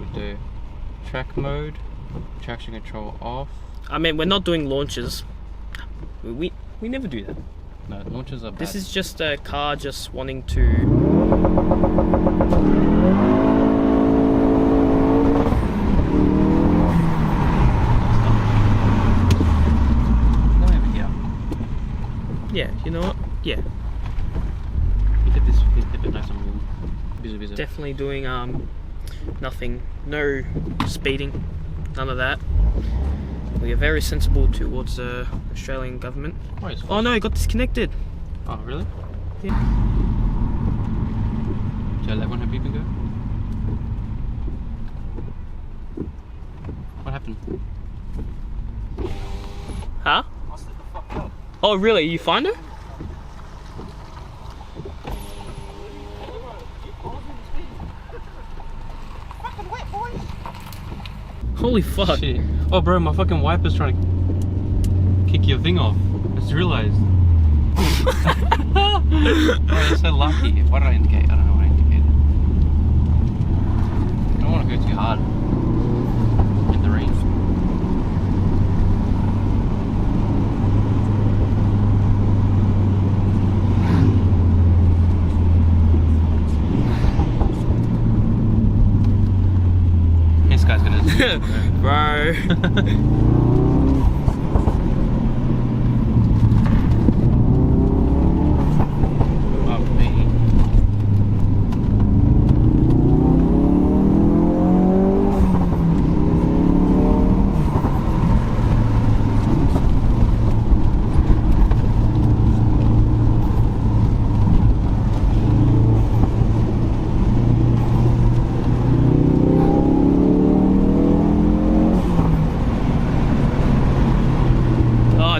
want to do? Track mode, traction control off. I mean, we're not doing launches. We never do that. No, launches are bad. This is just a car just wanting to... Go over here. Yeah, you know what? Yeah. You get this a bit nice and warm. Busy. Definitely doing nothing. No speeding. None of that. We are very sensible towards the Australian government. Oh no, it got disconnected. Oh, really? Yeah. Shall I let one have beep and go? What happened? Huh? Oh really? You find it? Holy fuck. Shit. Oh bro, my fucking wiper's trying to kick your thing off. I just realised. Oh, you're so lucky. What did I indicate? I don't know what I indicated. I don't want to go too hard in the rain. This guy's gonna Bro.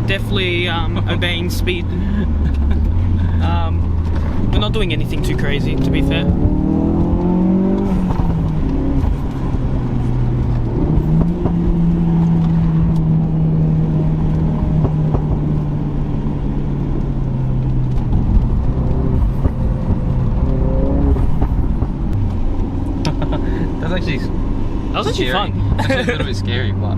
Definitely obeying speed. We're not doing anything too crazy, to be fair. That was actually fun. Actually a little bit scary, but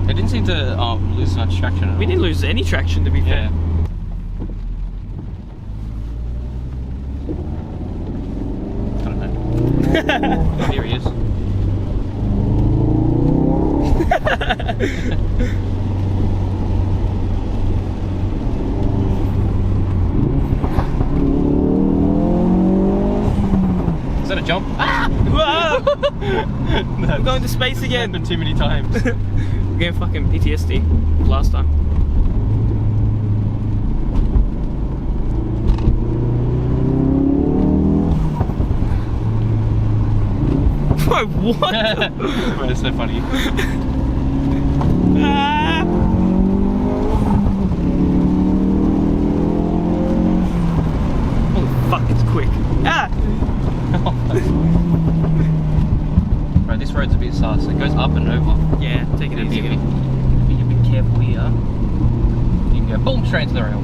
it didn't seem to lose much traction at all. We didn't lose any traction, to be fair. Yeah. I don't know. Oh, here he is. Is that a jump? Ah! We're going to space again. Happened too many times. We're getting fucking PTSD last time. Bro, what? Bro, it's so funny. Ah! Holy fuck, it's quick. Ah! Right, this road's a bit sus. It goes up and over. Yeah, take it Be easy. a bit careful here. You can go boom straight into the rail.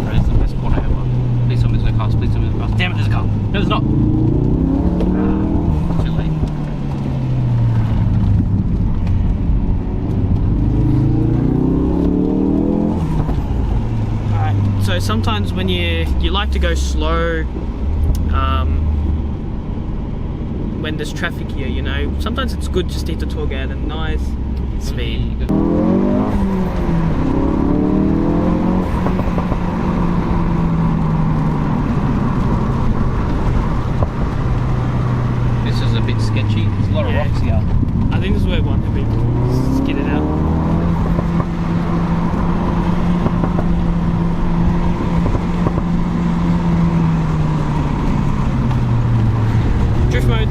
Right, this is the best corner ever. Please tell me there's no cars. Please tell me there's no cars. Damn it, there's a car. No, there's not. Too late. So sometimes when you like to go slow, when there's traffic here, you know, sometimes it's good just to hit the Touge at a nice speed. This is a bit sketchy. There's a lot of rocks here. I think this is where one could be skidded out. Drift mode.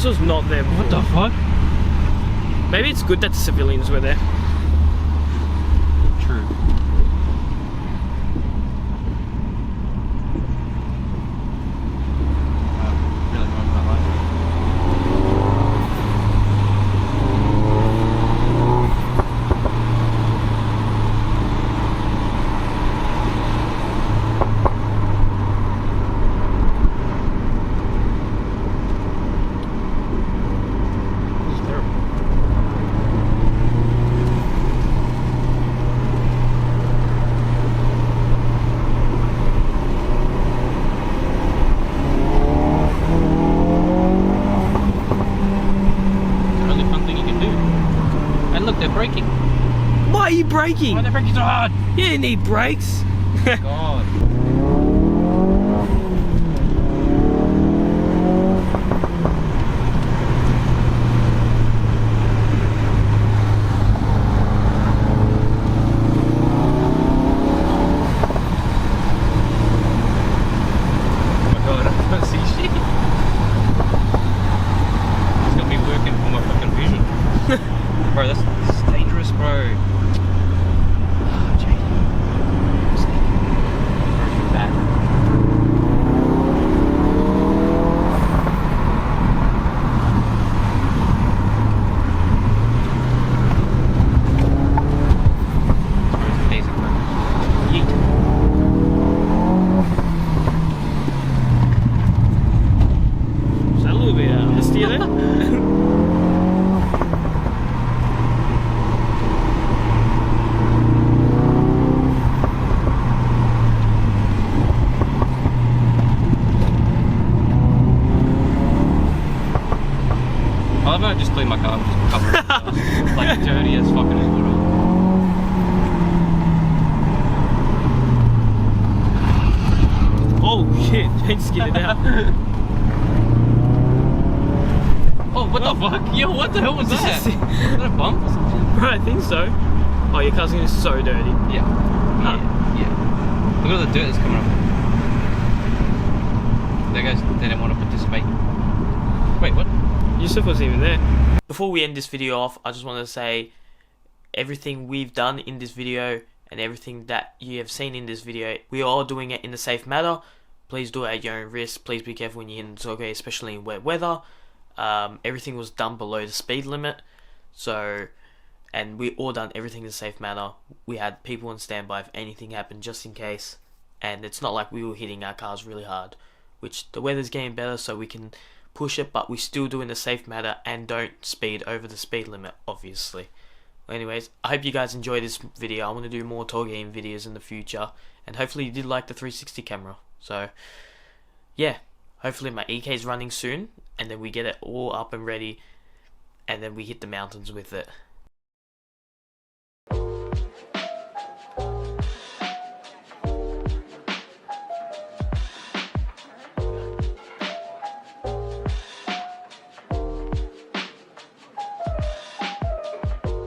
was not there before. What the fuck? Maybe it's good that the civilians were there. True. They're braking. Why are you braking? Why are they braking so hard? You didn't need brakes. God. Oh my God, I can't see shit. It's got me working for my fucking vision. Bro, this is dangerous, bro. Oh, jeez. Bad. Yeet. Is that a little bit misty there? I love how I just clean my car, just cover it. Like dirty as fucking water. Oh shit, don't skin it out. Oh, what the fuck? Yo, what the hell was that? Is that a bump or something? Right, I think so. Oh, your car's getting so dirty. Yeah. Yeah. Look at the dirt that's coming up. There goes, they didn't want to participate. Wait, what? Yusuf wasn't even there. Before we end this video off, I just want to say everything we've done in this video and everything that you have seen in this video, we are all doing it in a safe manner. Please do it at your own risk. Please be careful when you're in Touge, especially in wet weather. Everything was done below the speed limit. So, and we all done everything in a safe manner. We had people on standby if anything happened, just in case. And it's not like we were hitting our cars really hard, which the weather's getting better, so we can push it, but we still do in a safe manner and don't speed over the speed limit, obviously. Anyways, I hope you guys enjoyed this video. I want to do more tour game videos in the future, and hopefully you did like the 360 camera. So yeah, hopefully my EK is running soon, and then we get it all up and ready, and then we hit the mountains with it.